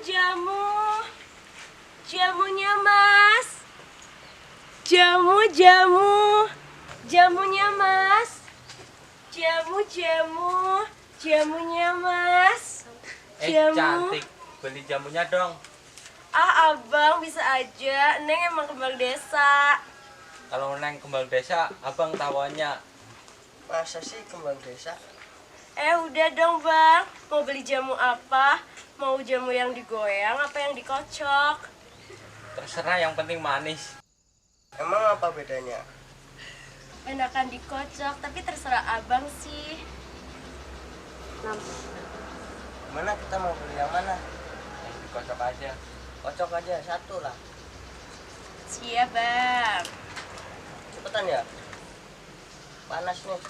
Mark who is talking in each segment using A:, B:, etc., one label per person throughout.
A: Jamu. Jamunya, Mas. Jamu. Jamunya, Mas. Jamunya, Mas.
B: Cantik, beli jamunya dong.
A: Abang bisa aja. Neng emang kembang desa.
B: Kalau Neng kembang desa, abang tawanya.
C: Masa sih kembang desa?
A: Udah dong, Bang. Mau beli jamu apa? Mau jamu yang digoyang apa yang dikocok?
B: Terserah, yang penting manis.
C: Emang apa bedanya?
A: Enakan dikocok, tapi terserah abang sih.
C: Mana kita mau beli yang mana?
B: Yang dikocok aja.
C: Kocok aja satu lah.
A: Siap, Bang.
C: Cepetan ya. Panas nih.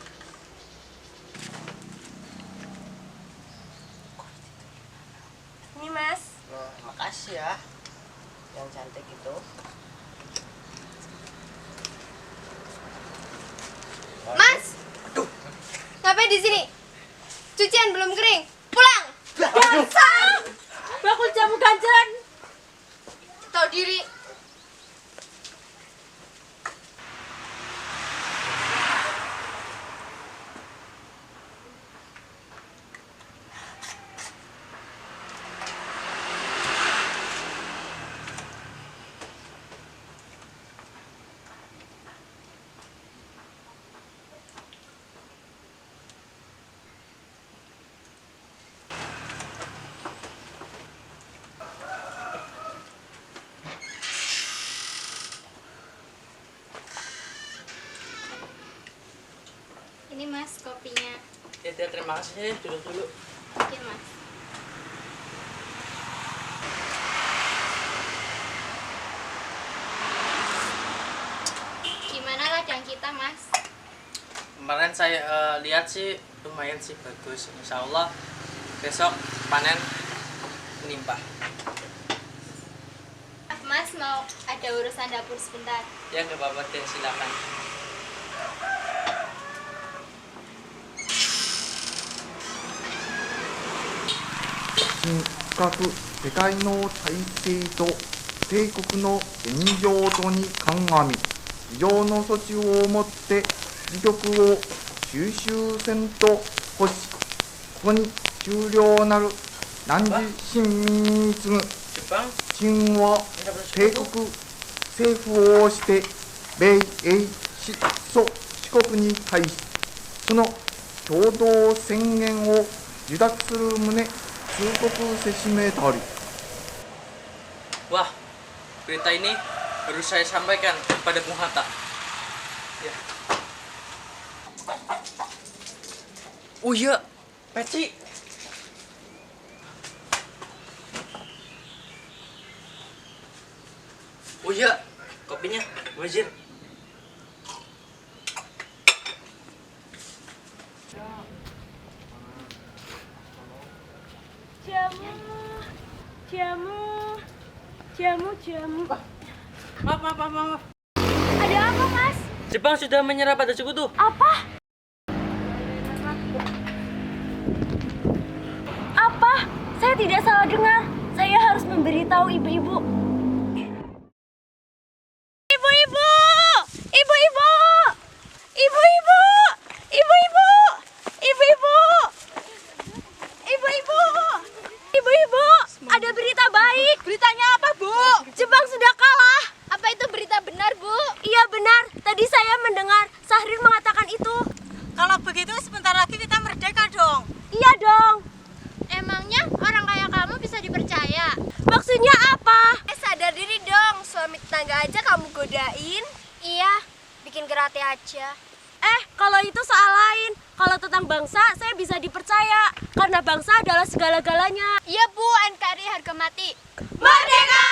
A: Ini, Mas.
C: Nah, makasih ya. Yang cantik itu.
D: Mas, ngapain di sini? Cucian belum kering. Pulang.
A: Bakul jamu ganjen.
D: Tahu diri. Ini Mas kopinya.
B: Ya, terima kasih. Duduk dulu.
D: Oke Mas. Gimana ladang kita Mas?
B: Kemarin saya lihat sih lumayan sih bagus. Insya Allah besok panen melimpah.
D: Mas mau ada urusan dapur sebentar.
B: Ya nggak apa-apa deh, silakan.
E: 深く世界の体制と帝国の現状とに鑑み、非常の措置をもって時局を収集せんと欲し、ここに終了なる汝臣民に次ぐ
B: Jepang
E: 陳は帝国政府をして米英蘇四国に対し、その共同宣言を受諾する旨通告せしめたり。
B: Wah, berita ini harus saya sampaikan kepada Bung Hatta. Ya. Oh iya, Peci. Oh iya, kopinya, Wazir.
A: Jamu.
B: Maaf.
A: Ada apa, Mas?
B: Jepang sudah menyerah pada sekutu.
A: Apa? Saya tidak salah dengar. Saya harus memberitahu ibu-ibu. Ibu-ibu! Ibu-ibu! Ibu-ibu! Ibu-ibu! Ibu-ibu! Ibu-ibu! Ibu-ibu! Ada berita baik. Beritanya apa, Bu? Jepang sudah kalah.
D: Apa itu berita benar, Bu?
A: Iya benar. Tadi saya mendengar Sahrir mengatakan itu.
F: Kalau begitu sebentar lagi kita merdeka dong.
A: Iya dong.
D: Emangnya orang kaya kamu bisa dipercaya?
A: Maksudnya apa?
D: Sadar diri dong, suami tetangga aja kamu godain. Iya, bikin gerate aja.
A: Kalau itu soal lain. Kalau tentang bangsa, saya bisa dipercaya. Karena bangsa adalah segala-galanya.
D: Iya Bu, NKRI harga mati.
A: Merdeka!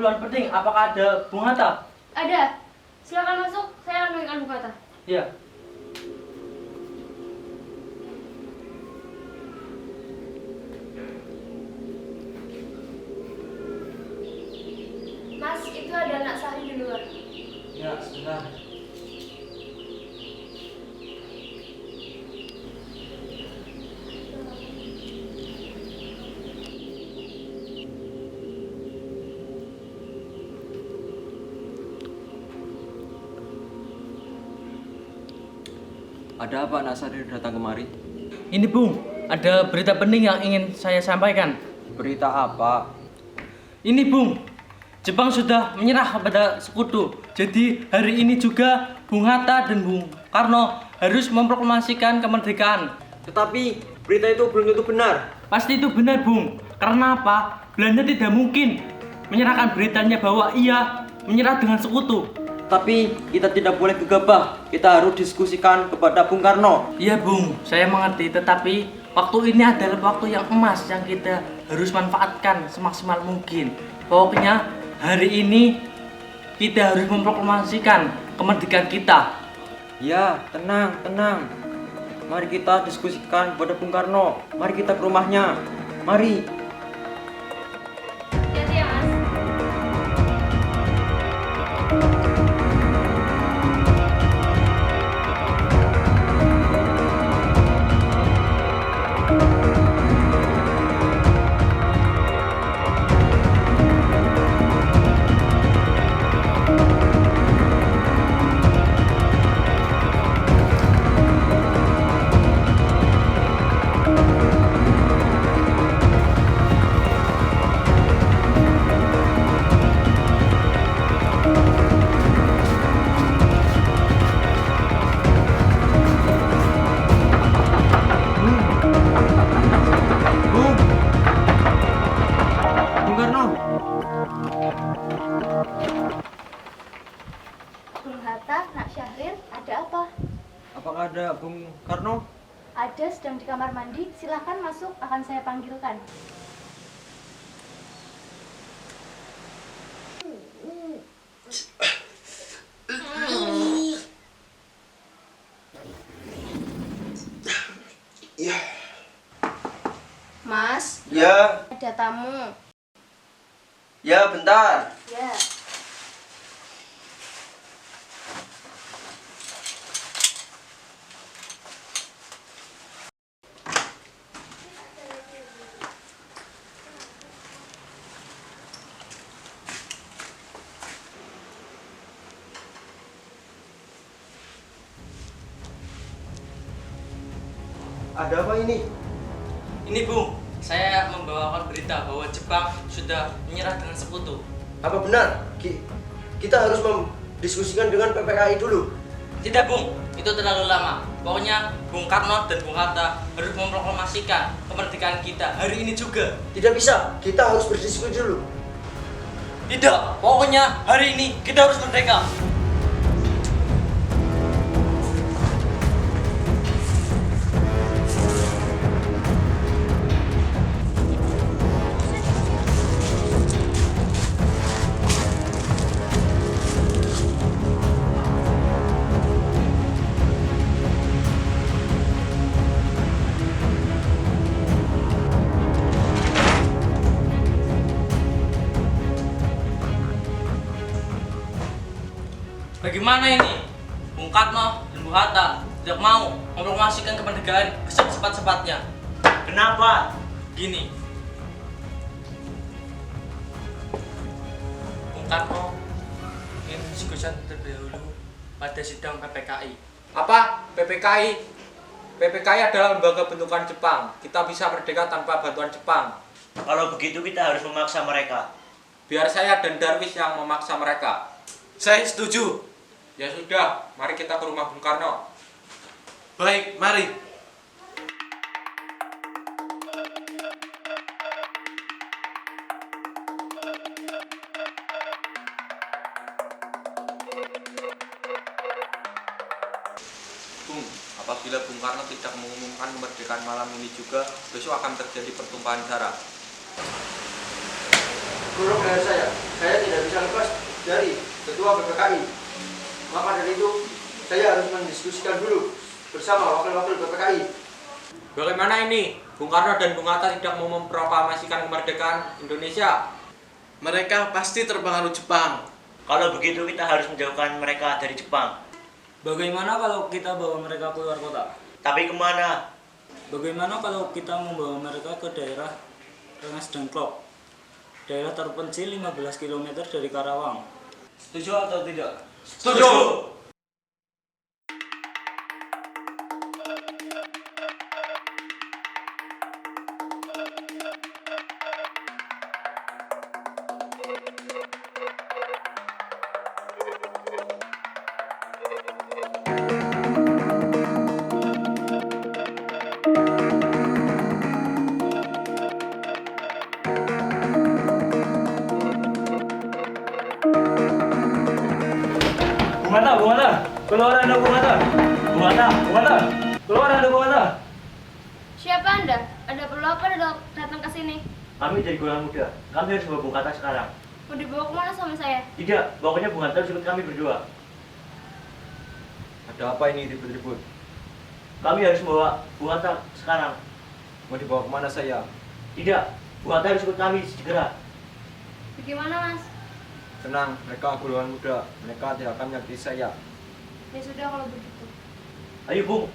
B: keperluan penting. Apakah ada Bung Hatta?
D: Ada. Silakan masuk. Saya akan berikan buku kata.
B: Iya.
D: Mas, itu ada anak Sari di luar.
B: Ya, sebentar.
G: Ada apa Nak Sari datang kemari?
B: Ini Bung, ada berita penting yang ingin saya sampaikan.
G: Berita apa?
B: Ini Bung, Jepang sudah menyerah kepada sekutu. Jadi hari ini juga Bung Hatta dan Bung Karno harus memproklamasikan kemerdekaan.
G: Tetapi berita itu belum tentu benar.
B: Pasti itu benar Bung. Karena apa? Belanda tidak mungkin menyerahkan beritanya bahwa ia menyerah dengan sekutu.
G: Tapi kita tidak boleh gegabah. Kita harus diskusikan kepada Bung Karno.
B: Iya Bung, saya mengerti. Tetapi waktu ini adalah waktu yang emas yang kita harus manfaatkan semaksimal mungkin. Pokoknya hari ini kita harus memproklamasikan kemerdekaan kita.
G: Ya, tenang, tenang. Mari kita diskusikan kepada Bung Karno. Mari kita ke rumahnya. Mari.
D: Hati-hati ya, Mas.
G: Bung Karno.
D: Bung Hatta, Nak Syahrir, ada apa?
G: Apakah ada Bung Karno?
D: Ada, sedang di kamar mandi. Silahkan masuk, akan saya panggilkan. Mas,
C: Ya,
D: ada tamu.
C: ya bentar.
D: Ya.
C: Ada apa ini?
B: Ini Bung, saya membawakan berita bahwa Jepang sudah menyerah dengan sekutu.
C: Apa benar? Kita harus mendiskusikan dengan PPKI dulu.
B: Tidak Bung, itu terlalu lama. Pokoknya Bung Karno dan Bung Hatta harus memproklamasikan kemerdekaan kita hari ini juga.
C: Tidak bisa, kita harus berdiskusi dulu.
B: Tidak, pokoknya hari ini kita harus merdeka. Bagaimana ini? Bung Karno dan Bung Hatta tidak mau memproklamasikan kemerdekaan secepat-cepatnya.
C: Kenapa?
B: Gini, Bung Karno ingin diskusikan terlebih dahulu pada sidang PPKI.
H: Apa? PPKI? PPKI adalah lembaga bentukan Jepang. Kita bisa merdeka tanpa bantuan Jepang.
I: Kalau begitu kita harus memaksa mereka.
H: Biar saya dan Darwis yang memaksa mereka.
J: Saya setuju.
H: Ya sudah, mari kita ke rumah Bung Karno.
J: Baik, mari.
H: Bung, apabila Bung Karno tidak mengumumkan kemerdekaan malam ini juga, besok akan terjadi pertumpahan darah.
C: golong dengan saya tidak bisa lepas dari ketua PPKI. Maka dari itu, saya harus mendiskusikan dulu bersama wakil-wakil PPKI.
H: Bagaimana ini? Bung Karno dan Bung Hatta tidak mau memproklamasikan kemerdekaan Indonesia.
J: Mereka pasti terpengaruh Jepang.
I: Kalau begitu kita harus menjauhkan mereka dari Jepang.
B: Bagaimana kalau kita bawa mereka keluar kota?
I: Tapi kemana?
B: Bagaimana kalau kita membawa mereka ke daerah Rengas Dengklok, daerah terpencil 15 km dari Karawang? Setuju atau tidak?
J: Setuju!
B: Bung Hatta, keluar Anda Bung Hatta. Bung Hatta, keluar Anda Bung Hatta.
D: Siapa Anda? Ada perlu apa datang ke sini?
I: Kami dari Golongan Muda. Kami harus bawa Bung Hatta sekarang.
D: Mau dibawa kemana sama saya?
I: Tidak, pokoknya Bung Hatta harus ikut kami berdua.
G: Ada apa ini ribut-ribut?
I: Kami harus bawa Bung Hatta sekarang.
G: Mau dibawa kemana saya?
I: Tidak, Bung Hatta harus ikut kami segera.
D: Bagaimana Mas?
G: Tenang, mereka golongan muda. Mereka tidak akan menyakiti saya.
D: Ya sudah kalau begitu.
I: Ayo Bung.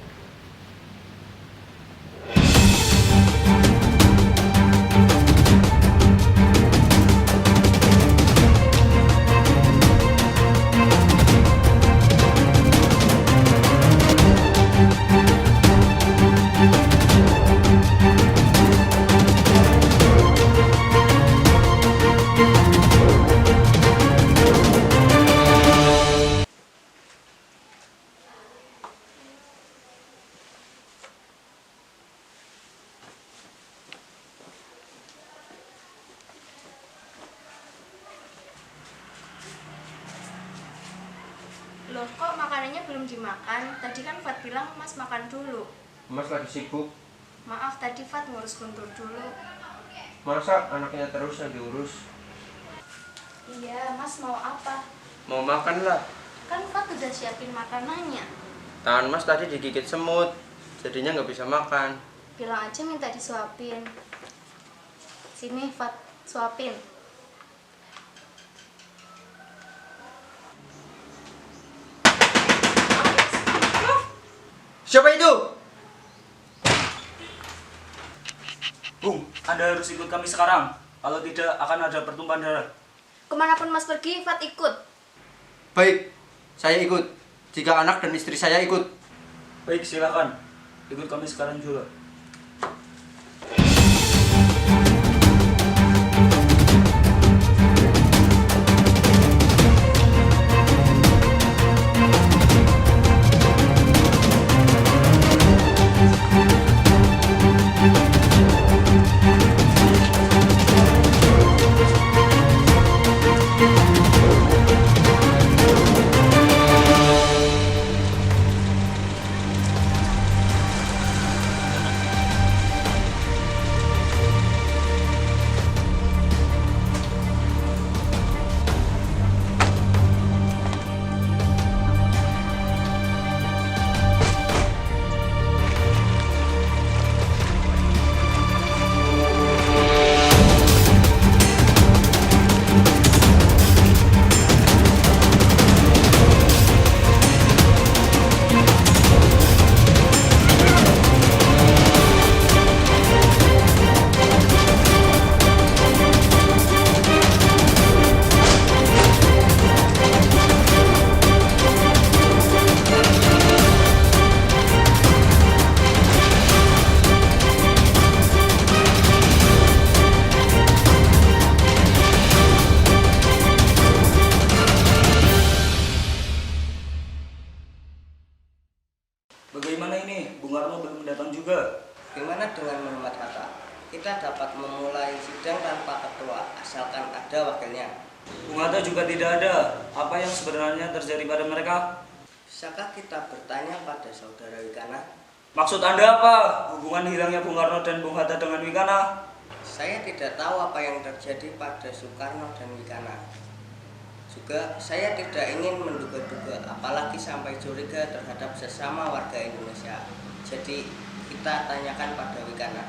K: Loh, kok makanannya belum dimakan? Tadi kan Fat bilang Mas makan dulu.
C: Mas lagi sibuk.
K: Maaf, tadi Fat ngurus Guntur dulu.
C: Masa anaknya terus yang diurus?
K: Iya, Mas mau apa?
C: Mau makan lah.
K: Kan Fat udah siapin makanannya.
C: Tangan Mas tadi digigit semut, jadinya nggak bisa makan.
K: Bilang aja minta disuapin. Sini Fat, suapin.
C: Siapa itu?
B: Bung, Anda harus ikut kami sekarang. Kalau tidak akan ada pertumpahan darah.
K: Kemanapun Mas pergi, Fat ikut.
C: Baik, saya ikut. Jika anak dan istri saya ikut.
B: Baik, silakan. Ikut kami sekarang juga. Bagaimana ini? Bung Karno belum datang juga.
L: Bagaimana dengan Muhammad Hatta? Kita dapat memulai sidang tanpa ketua, asalkan ada wakilnya.
B: Bung Hatta juga tidak ada. Apa yang sebenarnya terjadi pada mereka?
L: Bisakah kita bertanya pada saudara Wikana?
B: Maksud Anda apa? Hubungan hilangnya Bung Karno dan Bung Hatta dengan Wikana?
L: saya tidak tahu apa yang terjadi pada Soekarno dan Wikana. Juga saya tidak ingin menduga-duga, apalagi sampai curiga terhadap sesama warga Indonesia. Jadi kita tanyakan pada Wikana.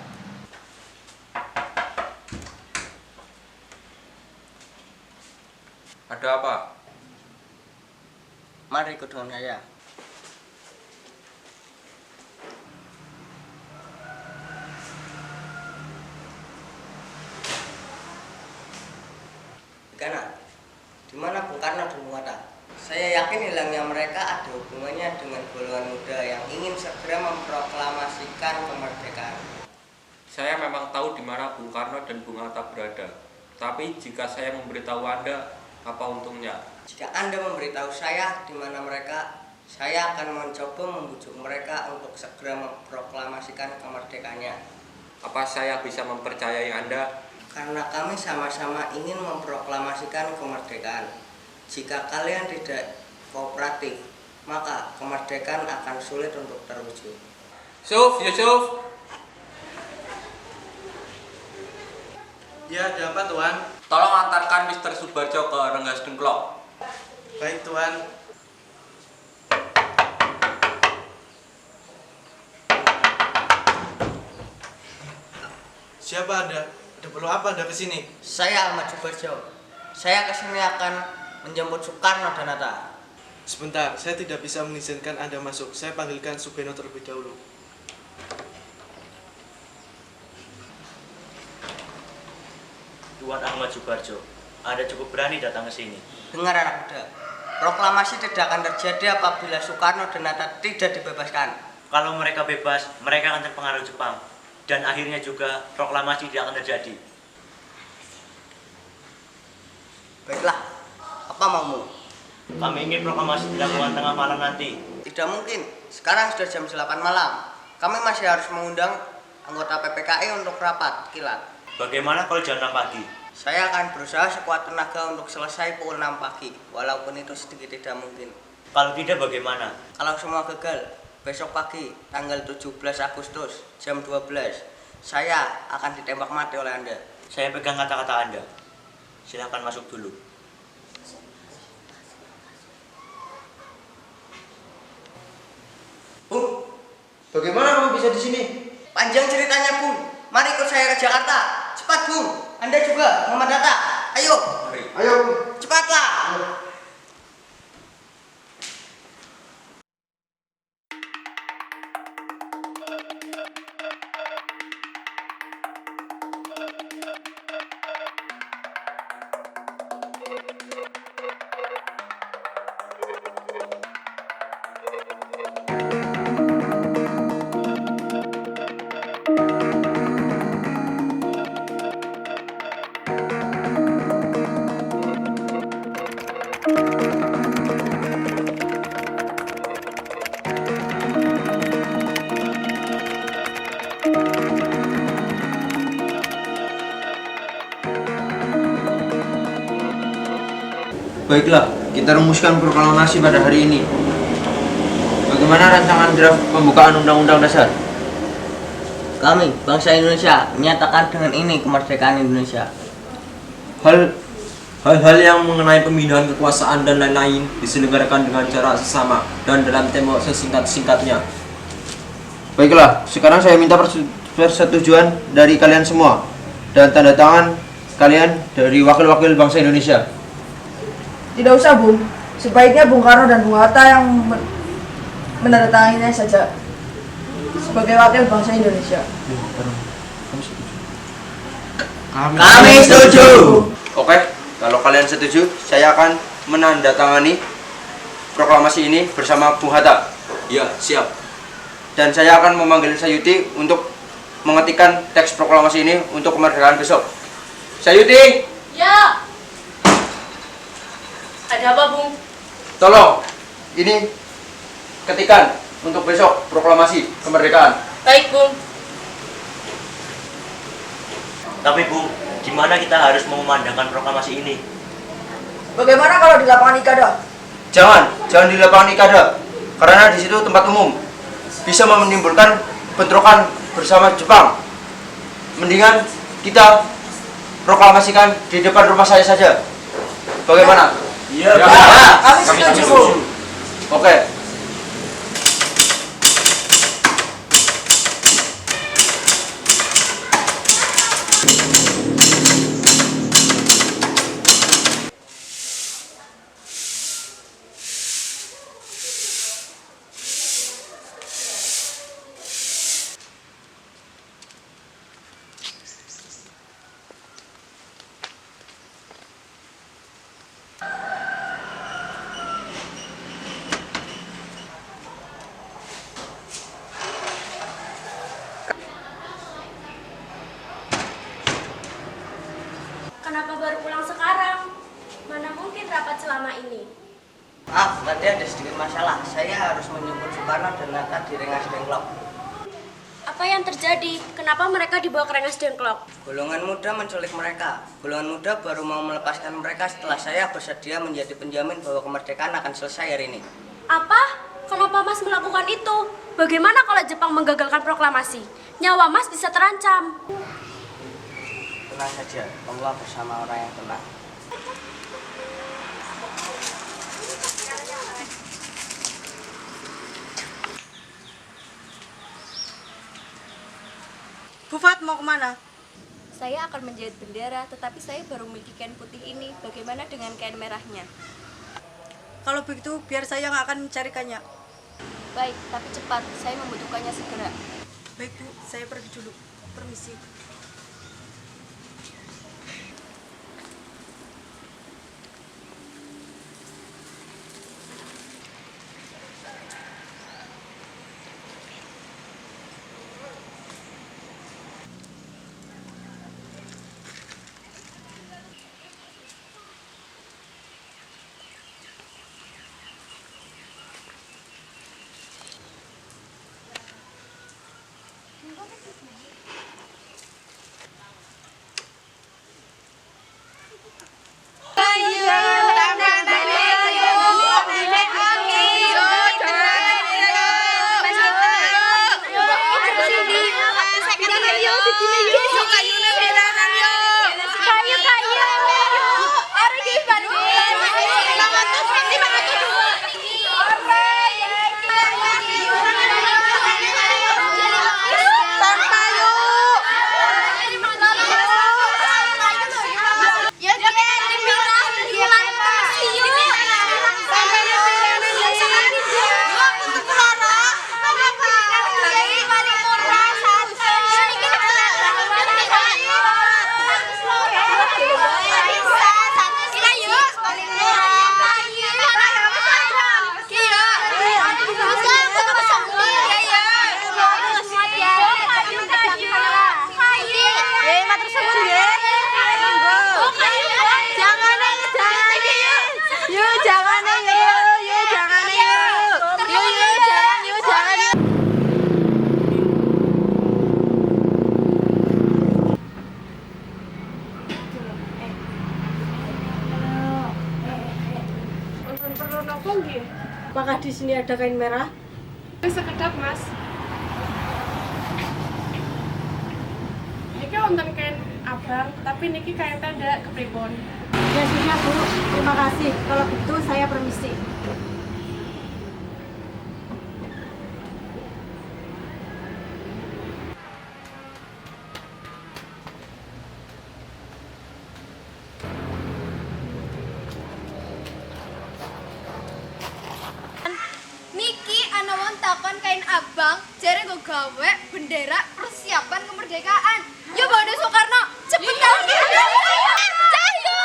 H: Ada apa?
L: Mari ikut dengan saya. Wikana, di mana Bung Karno dan Bung Hatta? Saya yakin hilangnya mereka ada hubungannya dengan golongan muda yang ingin segera memproklamasikan kemerdekaan.
H: Saya memang tahu di mana Bung Karno dan Bung Hatta berada. Tapi jika saya memberitahu Anda, apa untungnya?
L: Jika Anda memberitahu saya di mana mereka, saya akan mencoba membujuk mereka untuk segera memproklamasikan kemerdekaannya.
H: Apa saya bisa mempercayai Anda?
L: Karena kami sama-sama ingin memproklamasikan kemerdekaan. Jika kalian tidak kooperatif, maka kemerdekaan akan sulit untuk terwujud.
H: Yusuf.
J: Ya, ada apa Tuan?
H: Tolong antarkan Mr. Subarjo ke Rengas Dengklok.
J: Baik Tuan. Siapa Anda? Ada perlu apa Anda kesini?
L: Saya Ahmad Subarjo. Saya kesini akan menjemput Soekarno dan Hatta.
J: Sebentar, saya tidak bisa mengizinkan Anda masuk. Saya panggilkan Sugeno terlebih dahulu.
I: Tuan Ahmad Subarjo, Anda cukup berani datang ke sini.
L: Dengar anak muda, proklamasi tidak akan terjadi apabila Soekarno dan Hatta tidak dibebaskan.
I: Kalau mereka bebas, mereka akan terpengaruh Jepang. Dan akhirnya juga proklamasi tidak akan terjadi.
L: Baiklah, apa maumu?
I: Kami ingin proklamasi dilakukan tengah malam nanti.
L: Tidak mungkin, sekarang sudah jam 8 malam. Kami masih harus mengundang anggota PPKI untuk rapat kilat.
I: Bagaimana kalau jam 6 pagi?
L: Saya akan berusaha sekuat tenaga untuk selesai pukul 6 pagi, walaupun itu sedikit tidak mungkin.
I: Kalau tidak bagaimana?
L: Kalau semua gagal, besok pagi, tanggal 17 Agustus, jam 12, saya akan ditembak mati oleh Anda.
I: Saya pegang kata-kata Anda. Silakan masuk dulu.
L: Bung,
C: Bagaimana kamu bisa di sini?
L: panjang ceritanya Bung. Mari ikut saya ke Jakarta. Cepat Bung, Anda juga, Muhammad Hatta. Ayo.
C: Ayo.
L: Cepatlah.
C: Baiklah, kita rumuskan proklamasi pada hari ini. Bagaimana rancangan draft pembukaan Undang-Undang Dasar?
L: Kami, bangsa Indonesia, menyatakan dengan ini kemerdekaan Indonesia.
G: Hal-hal yang mengenai pemindahan kekuasaan dan lain-lain diselenggarakan dengan cara sesama dan dalam tempo sesingkat-singkatnya.
C: Baiklah, sekarang saya minta persetujuan dari kalian semua dan tanda tangan kalian dari wakil-wakil bangsa Indonesia.
M: Tidak usah, Bung. Sebaiknya Bung Karno dan Bung Hatta yang menandatanganinya saja sebagai wakil bangsa Indonesia.
L: Kami setuju.
C: Oke, kalau kalian setuju, saya akan menandatangani proklamasi ini bersama Bung Hatta.
G: Ya, siap.
C: Dan saya akan memanggil Sayuti untuk mengetikkan teks proklamasi ini untuk kemerdekaan besok. Sayuti!
A: Ya. Ada apa, Bung?
C: Tolong, ini ketikan untuk besok proklamasi kemerdekaan.
A: Baik, Bung.
I: Tapi Bung, gimana kita harus mengumandangkan proklamasi ini?
M: Bagaimana kalau di lapangan Ikada?
C: Jangan di lapangan Ikada, karena di situ tempat umum, bisa menimbulkan bentrokan bersama Jepang. Mendingan kita proklamasikan di depan rumah saya saja. Bagaimana?
B: Iya,
C: kami setuju, Bu. Oke.
A: Kenapa baru pulang sekarang? Mana mungkin rapat selama ini?
L: Maaf, tadi ada sedikit masalah. Saya harus menjemput Soekarno dan Hatta di Rengas Dengklok.
A: Apa yang terjadi? Kenapa mereka dibawa ke Rengas Dengklok?
L: Golongan muda menculik mereka. Golongan muda baru mau melepaskan mereka setelah saya bersedia menjadi penjamin bahwa kemerdekaan akan selesai hari ini.
A: Apa? Kenapa Mas melakukan itu? Bagaimana kalau Jepang menggagalkan proklamasi? Nyawa Mas bisa terancam.
L: Tenang saja, Allah bersama orang yang tenang.
F: Bu Fat mau kemana?
K: Saya akan menjahit bendera, tetapi saya baru memiliki kain putih ini. Bagaimana dengan kain merahnya?
F: Kalau begitu biar saya yang akan mencarikannya.
K: Baik, tapi cepat. Saya membutuhkannya segera.
F: Baik Bu, saya pergi dulu. Permisi.
A: Apakah di sini ada kain merah?
K: Sekedap, Mas. Niki wonten kain abang, tapi niki kain tenda kepripun?
F: Ya sudah Bu, terima kasih. Kalau begitu saya permisi.
D: Niki ana wong takon kain abang, jare go gawe bendera persiapan kemerdekaan. Yo Banda Soekarno, cepetan. Cahyo.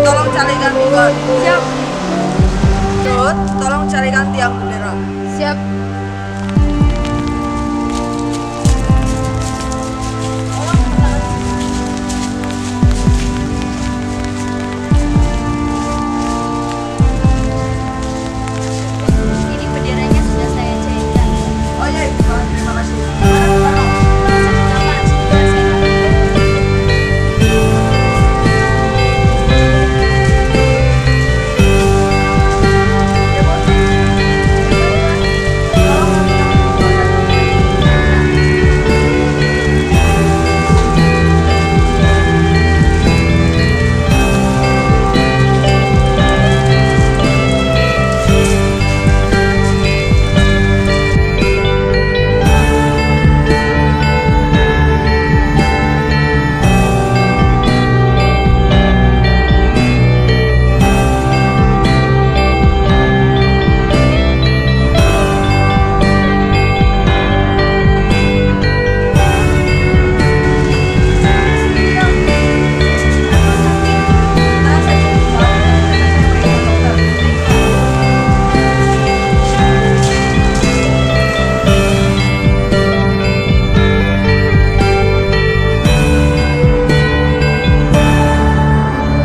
M: Tolong carikan bukan. Siap. Jod, tolong carikan tiang bendera. Siap.
K: Ini benderanya sudah saya cairkan.
M: Oh iya, terima kasih.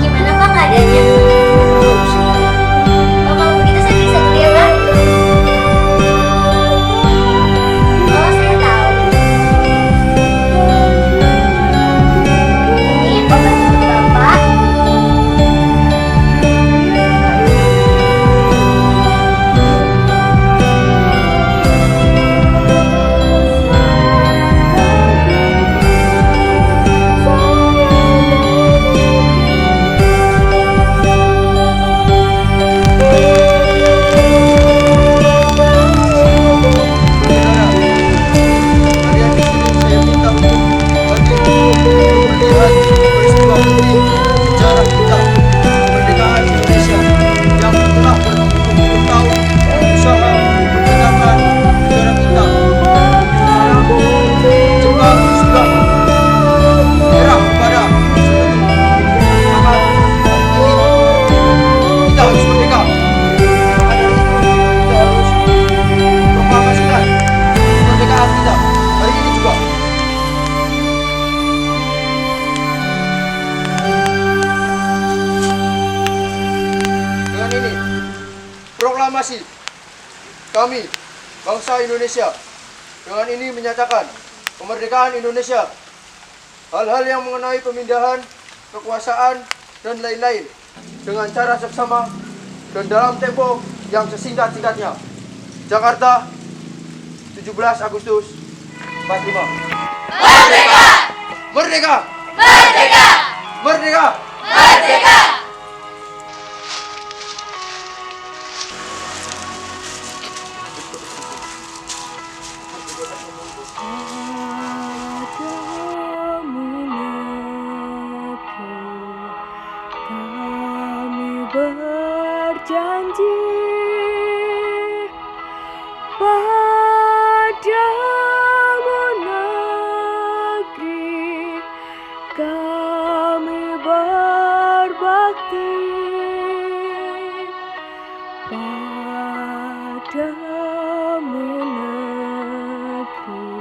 K: Gimana Pak keadaannya? Oh, kalau begitu saya bisa dulu ya Pak? Oh, saya tahu. Ini obat untuk Bapak.
C: Proklamasi kami, bangsa Indonesia, dengan ini menyatakan kemerdekaan Indonesia. Hal-hal yang mengenai pemindahan, kekuasaan, dan lain-lain dengan cara seksama dan dalam tempo yang sesingkat-singkatnya. Jakarta, 17 Agustus 45. Merdeka! Merdeka! Merdeka! Merdeka! Merdeka!
N: Berjanji padamu negeri, kami berbakti padamu negeri.